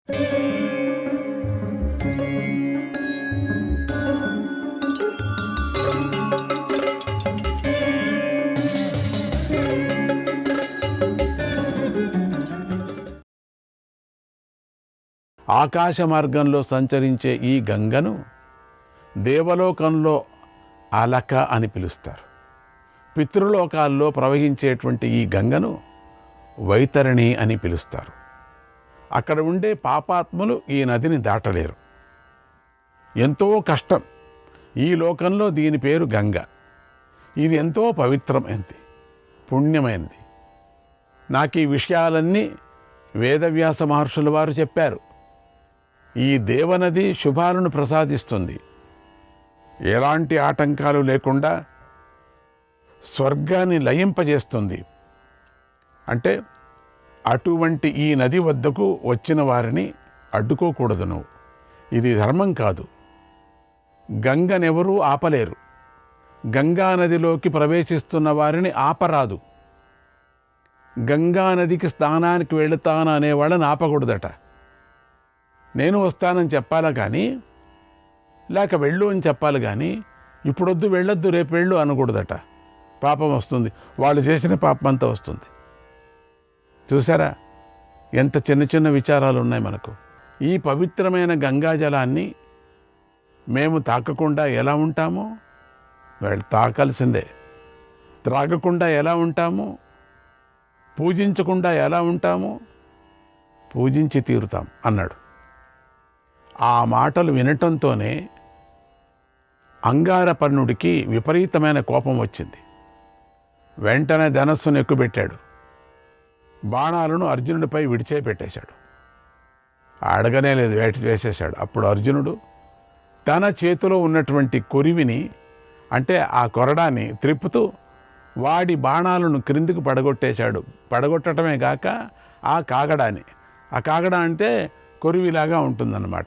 ఆకాశ మార్గంలో సంచరించే ఈ గంగను దేవలోకంలో అలక అని పిలుస్తారు. పితృలోకాల్లో ప్రవహించేటువంటి ఈ గంగను వైతరణి అని పిలుస్తారు. అక్కడ ఉండే పాపాత్ములు ఈ నదిని దాటలేరు. ఎంతో కష్టం. ఈ లోకంలో దీని పేరు గంగ. ఇది ఎంతో పవిత్రమైనది, పుణ్యమైనది. నాకు ఈ విషయాలన్నీ వేదవ్యాస మహర్షుల వారు చెప్పారు. ఈ దేవనది శుభాలను ప్రసాదిస్తుంది. ఎలాంటి ఆటంకాలు లేకుండా స్వర్గాన్ని లయింపజేస్తుంది. అంటే అటువంటి ఈ నది వద్దకు వచ్చిన వారిని అడ్డుకోకూడదు నువ్వు. ఇది ధర్మం కాదు. గంగనెవరూ ఆపలేరు. గంగా నదిలోకి ప్రవేశిస్తున్న వారిని ఆపరాదు. గంగా నదికి స్నానానికి వెళుతాను అనేవాళ్ళని ఆపకూడదట. నేను వస్తానని చెప్పాలా కానీ, లేక వెళ్ళు అని చెప్పాలి కానీ, ఇప్పుడొద్దు వెళ్ళొద్దు రేపు వెళ్ళు అనకూడదట. పాపం వస్తుంది. వాళ్ళు చేసిన పాపం అంతా వస్తుంది. చూసారా ఎంత చిన్న చిన్న విచారాలు ఉన్నాయి మనకు. ఈ పవిత్రమైన గంగాజలాన్ని మేము తాకకుండా ఎలా ఉంటామో, వాళ్ళు తాకాల్సిందే. త్రాగకుండా ఎలా ఉంటామో, పూజించకుండా ఎలా ఉంటామో, పూజించి తీరుతాం అన్నాడు. ఆ మాటలు వినటంతోనే అంగారపర్ణుడికి విపరీతమైన కోపం వచ్చింది. వెంటనే ధనస్సును ఎక్కుబెట్టాడు. బాణాలను అర్జునుడిపై విడిచేపెట్టేశాడు. అడగనే లేదు, వేసేశాడు. అప్పుడు అర్జునుడు తన చేతిలో ఉన్నటువంటి కొరివిని, అంటే ఆ కొరడాన్ని త్రిప్పుతూ వాడి బాణాలను క్రిందికి పడగొట్టేశాడు. పడగొట్టడమే కాక ఆ కాగడ అంటే కొరివిలాగా ఉంటుందన్నమాట.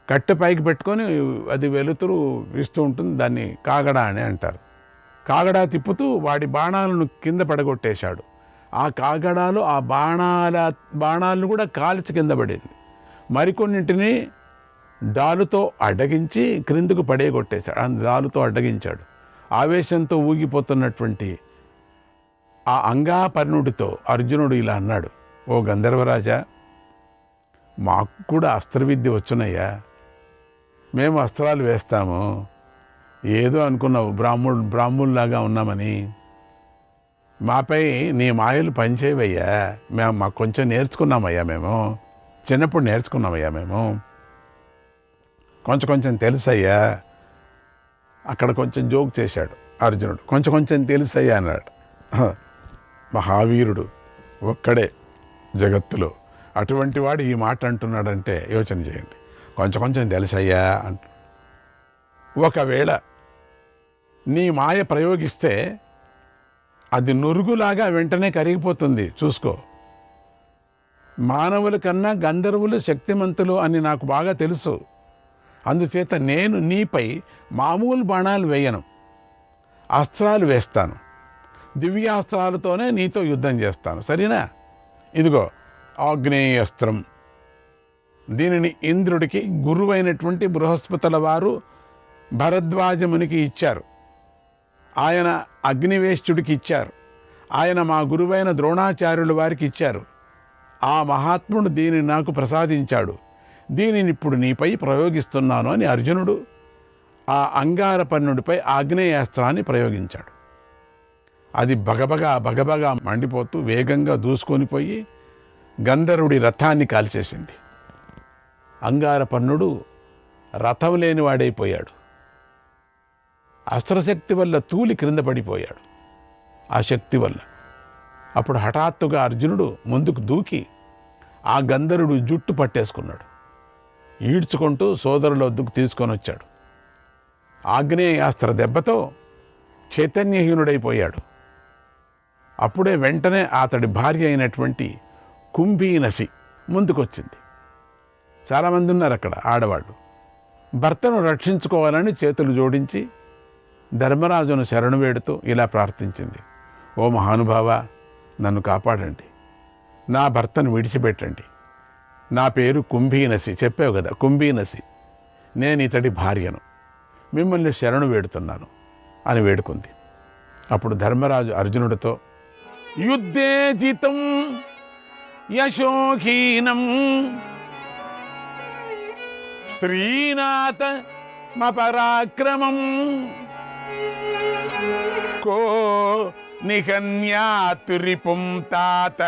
కట్టె పైకి పెట్టుకొని అది వెలుతురు ఇస్తూ ఉంటుంది. దాన్ని కాగడ అని అంటారు. కాగడా తిప్పుతూ వాడి బాణాలను కింద పడగొట్టేశాడు. ఆ కాగడాలు ఆ బాణాలను కూడా కాల్చి కింద పడేది. మరికొన్నింటిని డాలుతో అడ్డగించి క్రిందకు పడేగొట్టేశాడు. డాలుతో అడ్డగించాడు. ఆవేశంతో ఊగిపోతున్నటువంటి ఆ అంగాపర్ణుడితో అర్జునుడు ఇలా అన్నాడు, ఓ గంధర్వరాజా, మాకు కూడా అస్త్రవిద్య వచ్చునయ్యా. మేము అస్త్రాలు వేస్తాము. ఏదో అనుకున్నావు బ్రాహ్మణుల్లాగా ఉన్నామని. మాపై నీ మాయలు పనిచేయవయ్యా. మాకు కొంచెం నేర్చుకున్నామయ్యా. మేము చిన్నప్పుడు నేర్చుకున్నామయ్యా. మేము కొంచెం తెలుసయ్యా. అక్కడ కొంచెం జోక్ చేశాడు అర్జునుడు. కొంచెం తెలుసయ్యా అన్నాడు. మహావీరుడు ఒక్కడే జగత్తులో. అటువంటి వాడు ఈ మాట అంటున్నాడంటే యోచన చేయండి. కొంచెం తెలుసయ్యా అంటు. ఒకవేళ నీ మాయ ప్రయోగిస్తే అది నురుగులాగా వెంటనే కరిగిపోతుంది. చూసుకో. మానవుల కన్నా గంధర్వులు శక్తిమంతులు అని నాకు బాగా తెలుసు. అందుచేత నేను నీపై మామూలు బాణాలు వేయను, అస్త్రాలు వేస్తాను. దివ్యాస్త్రాలతోనే నీతో యుద్ధం చేస్తాను. సరేనా? ఇదిగో ఆగ్నేయాస్త్రం. దీనిని ఇంద్రుడికి గురువైనటువంటి బృహస్పతుల వారు భరద్వాజమునికి ఇచ్చారు. ఆయన అగ్నివేశ్యుడికి ఇచ్చారు. ఆయన మా గురువైన ద్రోణాచార్యుల వారికి ఇచ్చారు. ఆ మహాత్ముడు దీనిని నాకు ప్రసాదించాడు. దీనిని ఇప్పుడు నీపై ప్రయోగిస్తున్నాను అని అర్జునుడు ఆ అంగారపర్ణుడిపై ఆగ్నేయాస్త్రాన్ని ప్రయోగించాడు. అది బగబగా మండిపోతూ వేగంగా దూసుకొని పోయి గంధర్వుడి రథాన్ని కాల్చేసింది. అంగారపర్ణుడు రథం లేనివాడైపోయాడు. అస్త్రశక్తి వల్ల తూలి క్రింద పడిపోయాడు. ఆ శక్తి వల్ల. అప్పుడు హఠాత్తుగా అర్జునుడు ముందుకు దూకి ఆ గంధర్వుడు జుట్టు పట్టేసుకున్నాడు. ఈడ్చుకుంటూ సోదరుల వద్దకు తీసుకొని వచ్చాడు. ఆగ్నేయాస్త్ర దెబ్బతో చైతన్యహీనుడైపోయాడు. అప్పుడే వెంటనే అతడి భార్య అయినటువంటి కుంభీనసి ముందుకొచ్చింది. చాలామంది ఉన్నారు అక్కడ ఆడవాళ్ళు. భర్తను రక్షించుకోవాలని చేతులు జోడించి ధర్మరాజును శరణు వేడుతూ ఇలా ప్రార్థించింది, ఓ మహానుభావ, నన్ను కాపాడండి, నా భర్తను విడిచిపెట్టండి, నా పేరు కుంభీనసి, చెప్పావు కదా కుంభీనసి, నేను ఇతడి భార్యను, మిమ్మల్ని శరణు వేడుతున్నాను అని వేడుకుంది. అప్పుడు ధర్మరాజు అర్జునుడితో, యుద్ధే జితం యశోహీనం శ్రీనాథ మపరాక్రమం కో నిహన్యాతురిపుం తాత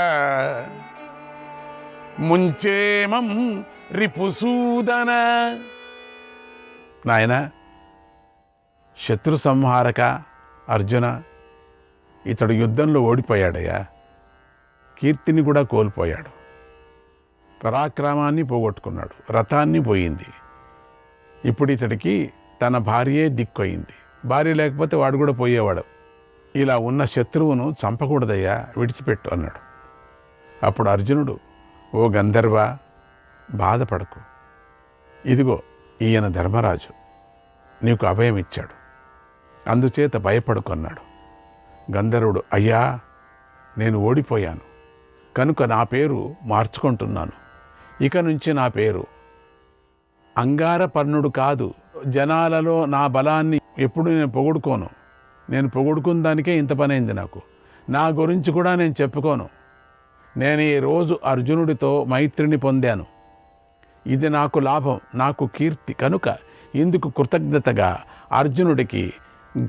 ముంచేమం రిపుసూదన. నాయన శత్రు సంహారక అర్జున, ఇతడు యుద్ధంలో ఓడిపోయాడయ్యా, కీర్తిని కూడా కోల్పోయాడు, పరాక్రమాన్ని పోగొట్టుకున్నాడు, రథాన్ని పోయింది. ఇప్పుడు ఇతడికి తన భార్యే దిక్కయింది, భార్య లేకపోతే వాడు కూడా పోయేవాడు. ఇలా ఉన్న శత్రువును చంపకూడదయ్యా, విడిచిపెట్టు అన్నాడు. అప్పుడు అర్జునుడు, ఓ గంధర్వ, బాధపడకు, ఇదిగో ఈయన ధర్మరాజు నీకు అభయం ఇచ్చాడు, అందుచేత భయపడుకున్నాడు. గంధర్వుడు, అయ్యా నేను ఓడిపోయాను కనుక నా పేరు మార్చుకుంటున్నాను, ఇక నుంచి నా పేరు అంగారపర్ణుడు కాదు. జనాలలో నా బలాన్ని ఎప్పుడు నేను పొగుడుకోను, నేను పొగుడుకున్న దానికే ఇంత పనైంది నాకు, నా గురించి కూడా నేను చెప్పుకోను. నేను ఈరోజు అర్జునుడితో మైత్రిని పొందాను, ఇది నాకు లాభం, నాకు కీర్తి కనుక ఇందుకు కృతజ్ఞతగా అర్జునుడికి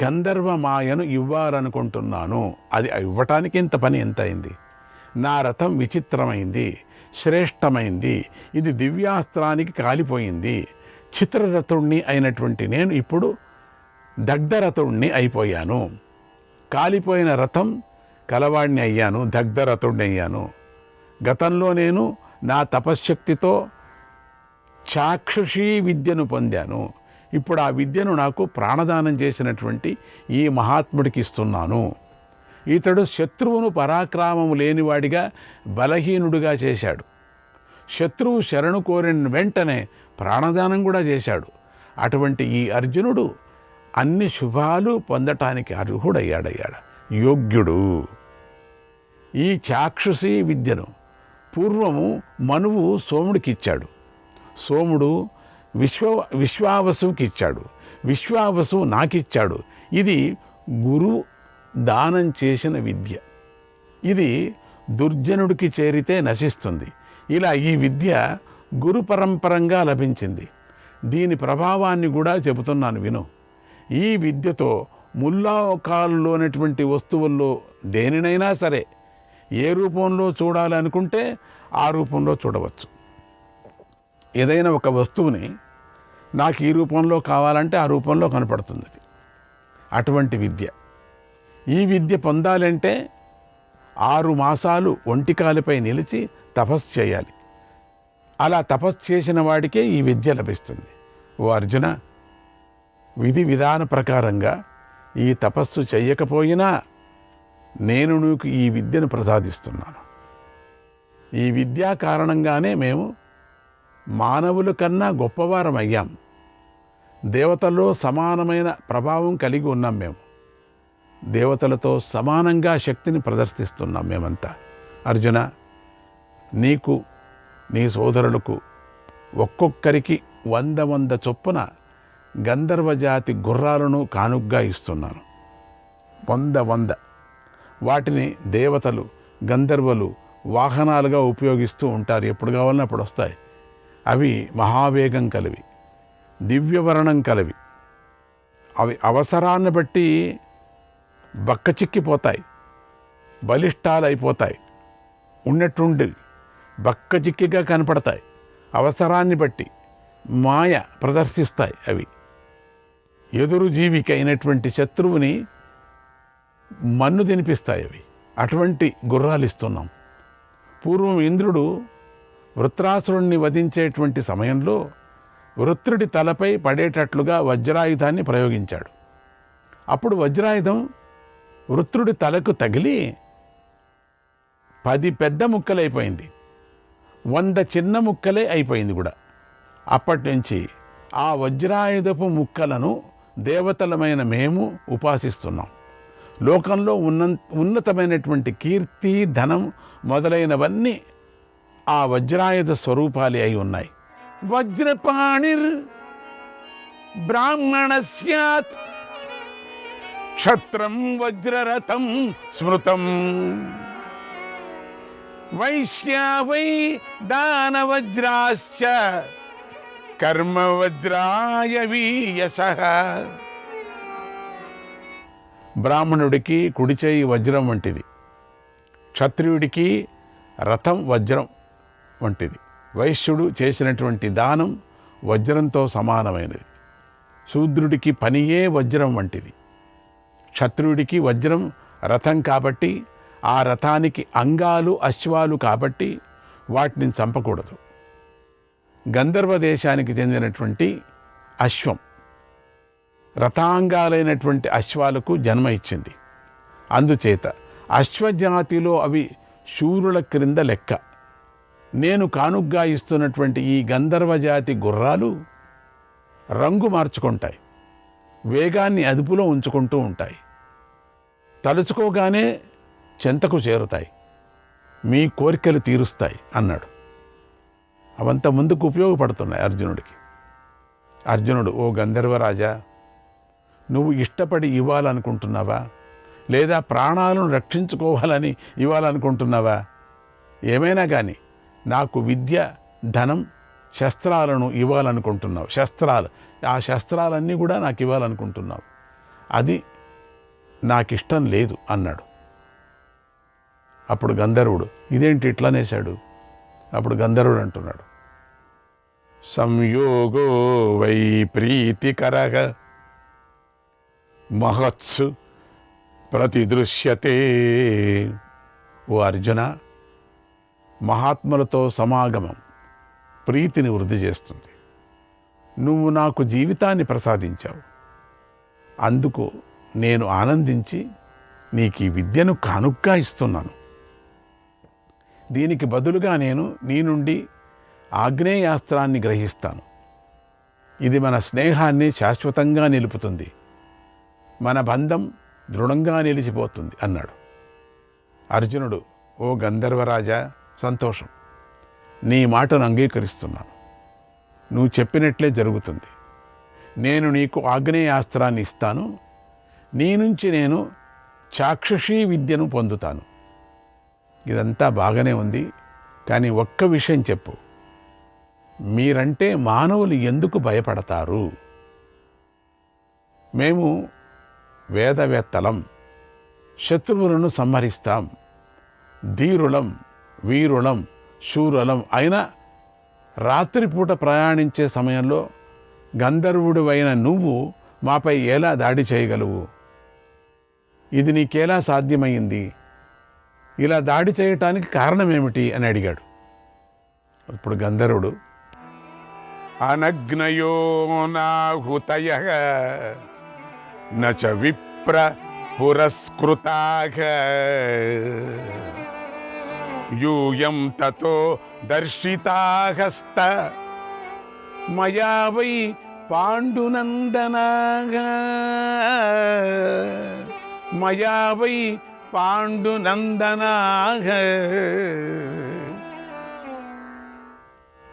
గంధర్వ మాయను ఇవ్వాలనుకుంటున్నాను. అది ఇవ్వటానికి ఇంత పని ఎంత అయింది. నా రథం విచిత్రమైంది, శ్రేష్టమైంది, ఇది దివ్యాస్త్రానికి కాలిపోయింది. చిత్రరథుణ్ణి అయినటువంటి నేను ఇప్పుడు దగ్ధరథుణ్ణి అయిపోయాను. కాలిపోయిన రథం కలవాడిని అయ్యాను, దగ్ధరథుణ్ణి అయ్యాను. గతంలో నేను నా తపశ్శక్తితో చాక్షుషీ విద్యను పొందాను, ఇప్పుడు ఆ విద్యను నాకు ప్రాణదానం చేసినటువంటి ఈ మహాత్ముడికి ఇస్తున్నాను. ఇతడు శత్రువును పరాక్రమము లేనివాడిగా బలహీనుడిగా చేశాడు, శత్రువు శరణు కోరిన వెంటనే ప్రాణదానం కూడా చేశాడు. అటువంటి ఈ అర్జునుడు అన్ని శుభాలు పొందటానికి అర్హుడయ్యాడయ్యాడు, యోగ్యుడు. ఈ చాక్షుషీ విద్యను పూర్వము మనువు సోముడికి ఇచ్చాడు, సోముడు విశ్వావసుకి ఇచ్చాడు, విశ్వావసు నాకిచ్చాడు. ఇది గురువు దానం చేసిన విద్య, ఇది దుర్జనుడికి చేరితే నశిస్తుంది. ఇలా ఈ విద్య గురు పరంపరంగా లభించింది. దీని ప్రభావాన్ని కూడా చెబుతున్నాను విను. ఈ విద్యతో ముల్లోకాల్లోనటువంటి వస్తువుల్లో దేనినైనా సరే ఏ రూపంలో చూడాలనుకుంటే ఆ రూపంలో చూడవచ్చు. ఏదైనా ఒక వస్తువుని నాకు ఈ రూపంలో కావాలంటే ఆ రూపంలో కనపడుతుంది అది. అటువంటి విద్య, ఈ విద్య పొందాలంటే 6 మాసాలు ఒంటికాలిపై నిలిచి తపస్సు చేయాలి. అలా తపస్సు చేసిన వాడికే ఈ విద్య లభిస్తుంది. ఓ అర్జున, విధి విధాన ప్రకారంగా ఈ తపస్సు చెయ్యకపోయినా నేను నీకు ఈ విద్యను ప్రసాదిస్తున్నాను. ఈ విద్యా కారణంగానే మేము మానవుల కన్నా గొప్పవారం అయ్యాం. దేవతల్లో సమానమైన ప్రభావం కలిగి ఉన్నాం. మేము దేవతలతో సమానంగా శక్తిని ప్రదర్శిస్తున్నాం మేమంతా. అర్జున, నీకు నీ సోదరులకు ఒక్కొక్కరికి 100 చొప్పున గంధర్వజాతి గుర్రాలను కానుగ్గా ఇస్తున్నాను. 100 వాటిని దేవతలు గంధర్వులు వాహనాలుగా ఉపయోగిస్తూ ఉంటారు. ఎప్పుడు కావాలన్నా అప్పుడు వస్తాయి. అవి మహావేగం కలివి, దివ్యవర్ణం కలివి. అవి అవసరాన్ని బట్టి బక్కచిక్కిపోతాయి, బలిష్టాలైపోతాయి, ఉన్నట్టుండి బక్కచిక్కిగా కనపడతాయి. అవసరాన్ని బట్టి మాయ ప్రదర్శిస్తాయి. అవి ఎదురు జీవికి అయినటువంటి శత్రువుని మన్ను తినిపిస్తాయి. అవి అటువంటి గుర్రాలు ఇస్తున్నాం. పూర్వం ఇంద్రుడు వృత్రాసురుణ్ణి వధించేటువంటి సమయంలో వృత్రుడి తలపై పడేటట్లుగా వజ్రాయుధాన్ని ప్రయోగించాడు. అప్పుడు వజ్రాయుధం వృత్రుడి తలకు తగిలి 10 పెద్ద ముక్కలైపోయింది, 100 చిన్న ముక్కలే అయిపోయింది కూడా. అప్పటి నుంచి ఆ వజ్రాయుధపు ముక్కలను దేవతలమైన మేము ఉపాసిస్తున్నాం. లోకంలో ఉన్నతమైనటువంటి కీర్తి, ధనం మొదలైనవన్నీ ఆ వజ్రాయుధ స్వరూపాలే అయి ఉన్నాయి. వజ్రపాణిర్ బ్రాహ్మణ స్యాత్ క్షత్రం వజ్రరథం స్మృతం వైశ్యా వై దానవజ్రాశ్చ కర్మ వజ్రాయ వీయసః. బ్రాహ్మణుడికి కుడి చేయి వజ్రం వంటిది, క్షత్రియుడికి రథం వజ్రం వంటిది, వైశ్యుడు చేసినటువంటి దానం వజ్రంతో సమానమైనది, శూద్రుడికి పనియే వజ్రం వంటిది. క్షత్రియుడికి వజ్రం రథం కాబట్టి, ఆ రథానికి అంగాలు అశ్వాలు కాబట్టి వాటిని చంపకూడదు. గంధర్వ దేశానికి చెందినటువంటి అశ్వం రథాంగాలైనటువంటి అశ్వాలకు జన్మ ఇచ్చింది. అందుచేత అశ్వజాతిలో అవి శూరుల క్రింద లెక్క. నేను కానుగ్గా ఇస్తున్నటువంటి ఈ గంధర్వ జాతి గుర్రాలు రంగు మార్చుకుంటాయి, వేగాన్ని అదుపులో ఉంచుకుంటూ ఉంటాయి, తలుచుకోగానే చెంతకు చేరుతాయి, మీ కోరికలు తీరుస్తాయి అన్నాడు. అవంత ముందుకు ఉపయోగపడుతున్నాయి అర్జునుడికి. అర్జునుడు, ఓ గంధర్వరాజా, నువ్వు ఇష్టపడి ఇవ్వాలనుకుంటున్నావా, లేదా ప్రాణాలను రక్షించుకోవాలని ఇవ్వాలనుకుంటున్నావా? ఏమైనా కానీ నాకు విద్య, ధనం, శస్త్రాలను ఇవ్వాలనుకుంటున్నావు. ఆ శస్త్రాలన్నీ కూడా నాకు ఇవ్వాలనుకుంటున్నావు. అది నాకిష్టం లేదు అన్నాడు. అప్పుడు గంధర్వుడు, ఇదేంటి ఇట్లనేశాడు? అప్పుడు గంధర్వుడు అంటున్నాడు, సంయోగో వై ప్రీతికరః మహత్సు ప్రతిదృశ్యతే. ఓ అర్జున, మహాత్ములతో సమాగమం ప్రీతిని వృద్ధి చేస్తుంది. నువ్వు నాకు జీవితాన్ని ప్రసాదించావు, అందుకు నేను ఆనందించి నీకు ఈ విద్యను కానుగ్గా ఇస్తున్నాను. దీనికి బదులుగా నేను నీ నుండి ఆగ్నేయాస్త్రాన్ని గ్రహిస్తాను. ఇది మన స్నేహాన్ని శాశ్వతంగా నిలుపుతుంది, మన బంధం దృఢంగా నిలిచిపోతుంది అన్నాడు. అర్జునుడు, ఓ గంధర్వరాజా, సంతోషం, నీ మాటను అంగీకరిస్తున్నాను. నువ్వు చెప్పినట్లే జరుగుతుంది. నేను నీకు ఆగ్నేయాస్త్రాన్ని ఇస్తాను, నీ నుంచి నేను చాక్షుషీ విద్యను పొందుతాను. ఇదంతా బాగానే ఉంది, కానీ ఒక్క విషయం చెప్పు, మీరంటే మానవులు ఎందుకు భయపడతారు? మేము వేదవేత్తలం, శత్రువులను సంహరిస్తాం, ధీరులం, వీరులం, శూరులం అయినా రాత్రిపూట ప్రయాణించే సమయంలో గంధర్వుడివైన నువ్వు మాపై ఎలా దాడి చేయగలవు? ఇది నీకెలా సాధ్యమైంది? ఇలా దాడి చేయటానికి కారణమేమిటి అని అడిగాడు. ఇప్పుడు గంధర్వుడు, అనగ్నయో నాహుతయః నచ విప్ర పురస్కృతాః యూయం తతో దర్శితాః మయా వై పాండునందనాః మయా వై పాండునందనాః.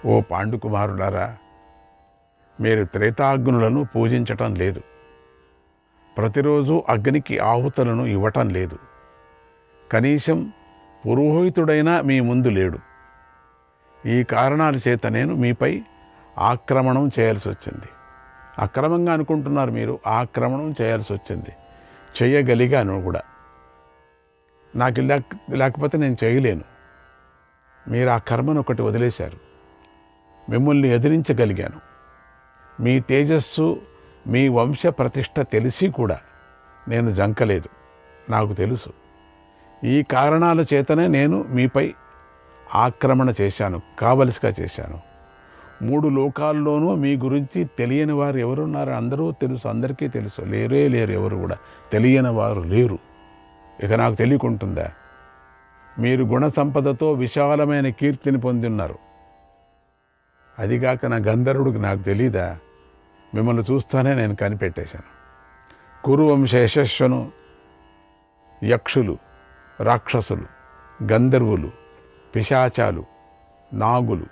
ఓ పాండుకుమారులారా, మీరు త్రేతాగ్నులను పూజించటం లేదు, ప్రతిరోజు అగ్నికి ఆహుతులను ఇవ్వటం లేదు, కనీసం పురోహితుడైనా మీ ముందు లేడు. ఈ కారణాల చేత నేను మీపై ఆక్రమణం చేయాల్సి వచ్చింది. అక్రమంగా అనుకుంటున్నారు మీరు, ఆక్రమణం చేయాల్సి వచ్చింది. చేయగలిగాను కూడా. నాకు లేకపోతే నేను చేయలేను. మీరు ఆ కర్మను ఒకటి వదిలేశారు. మిమ్మల్ని ఎదిరించగలిగాను. మీ తేజస్సు, మీ వంశ ప్రతిష్ట తెలిసి కూడా నేను జంకలేదు. నాకు తెలుసు. ఈ కారణాల చేతనే నేను మీపై ఆక్రమణ చేశాను, కావలసిగా చేశాను. 3 లోకాల్లోనూ మీ గురించి తెలియని వారు ఎవరున్నారు? అందరూ తెలుసు, అందరికీ తెలుసు. లేరు ఎవరు కూడా తెలియని వారు లేరు. ఇక నాకు తెలియకుంటుందా? మీరు గుణ సంపదతో విశాలమైన కీర్తిని పొందిన్నారు. అదిగాక నా గంధర్వుడికి నాకు తెలీదా? మిమ్మల్ని చూస్తానే నేను కనిపెట్టేశాను. కురువంశ యశస్సును యక్షులు, రాక్షసులు, గంధర్వులు, పిశాచాలు, నాగులు,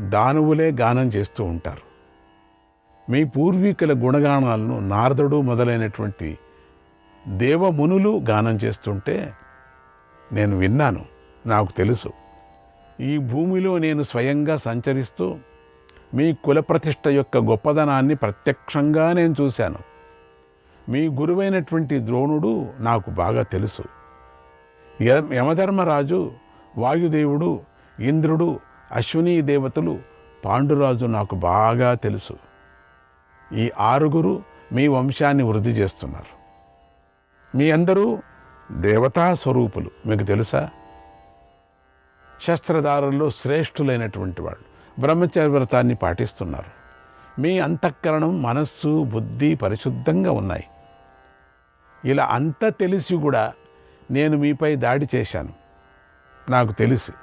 దానవులే గానం చేస్తూ ఉంటారు. మీ పూర్వీకుల గుణగానాలను నారదుడు మొదలైనటువంటి దేవమునులు గానం చేస్తుంటే నేను విన్నాను, నాకు తెలుసు. ఈ భూమిలో నేను స్వయంగా సంచరిస్తూ మీ కులప్రతిష్ఠ యొక్క గొప్పదనాన్ని ప్రత్యక్షంగా నేను చూశాను. మీ గురువైనటువంటి ద్రోణుడు నాకు బాగా తెలుసు. యమధర్మరాజు, వాయుదేవుడు, ఇంద్రుడు, అశ్వినీ దేవతలు, పాండురాజు నాకు బాగా తెలుసు. ఈ 6 మీ వంశాన్ని వృద్ధి చేస్తున్నారు. మీ అందరూ దేవతా స్వరూపులు, మీకు తెలుసా? శస్త్రధారుల్లో శ్రేష్ఠులైనటువంటి వాళ్ళు బ్రహ్మచర్య వ్రతాన్ని పాటిస్తున్నారు. మీ అంతఃకరణం, మనస్సు, బుద్ధి పరిశుద్ధంగా ఉన్నాయి. ఇలా అంతా తెలిసి కూడా నేను మీపై దాడి చేశాను. నాకు తెలుసు.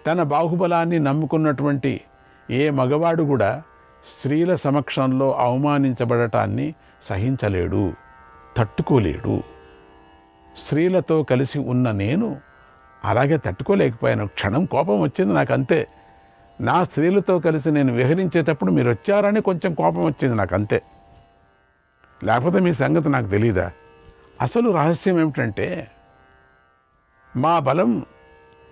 తన బాహుబలాన్ని నమ్ముకున్నటువంటి ఏ మగవాడు కూడా స్త్రీల సమక్షంలో అవమానించబడటాన్ని సహించలేడు, తట్టుకోలేడు. స్త్రీలతో కలిసి ఉన్న నేను అలాగే తట్టుకోలేకపోయాను. క్షణం కోపం వచ్చింది నాకు, అంతే. నా స్త్రీలతో కలిసి నేను విహరించేటప్పుడు మీరు వచ్చారని కొంచెం కోపం వచ్చింది నాకు, అంతే. లేకపోతే మీ సంగతి నాకు తెలీదా? అసలు రహస్యం ఏమిటంటే, మా బలం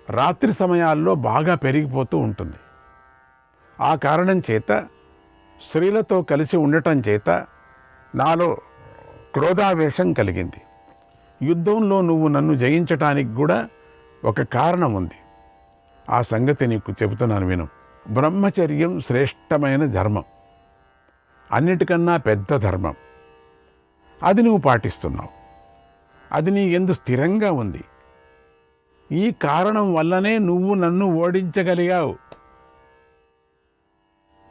రాత్రి సమయాల్లో బాగా పెరిగిపోతూ ఉంటుంది. ఆ కారణం చేత, స్త్రీలతో కలిసి ఉండటం చేత నాలో క్రోధావేశం కలిగింది. యుద్ధంలో నువ్వు నన్ను జయించటానికి కూడా ఒక కారణం ఉంది. ఆ సంగతి నీకు చెబుతున్నాను విను. బ్రహ్మచర్యం శ్రేష్టమైన ధర్మం, అన్నిటికన్నా పెద్ద ధర్మం. అది నువ్వు పాటిస్తున్నావు. అది నీ యందు స్థిరంగా ఉంది. ఈ కారణం వల్లనే నువ్వు నన్ను ఓడించగలిగావు.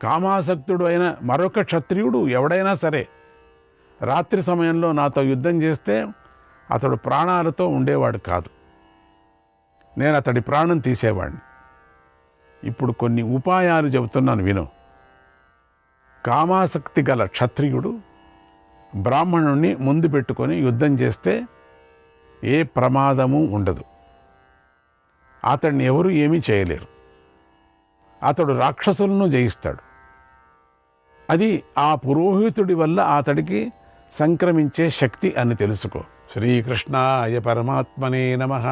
కామాసక్తుడు అయిన మరొక క్షత్రియుడు ఎవడైనా సరే రాత్రి సమయంలో నాతో యుద్ధం చేస్తే అతడు ప్రాణాలతో ఉండేవాడు కాదు. నేను అతడి ప్రాణం తీసేవాడిని. ఇప్పుడు కొన్ని ఉపాయాలు చెబుతున్నాను విను. కామాసక్తి గల క్షత్రియుడు బ్రాహ్మణుణ్ణి ముందు పెట్టుకొని యుద్ధం చేస్తే ఏ ప్రమాదము ఉండదు. అతడిని ఎవరు ఏమీ చేయలేరు. అతడు రాక్షసులను జయిస్తాడు. అది ఆ పురోహితుడి వల్ల అతడికి సంక్రమించే శక్తి అని తెలుసుకో. శ్రీకృష్ణాయ పరమాత్మనే నమః.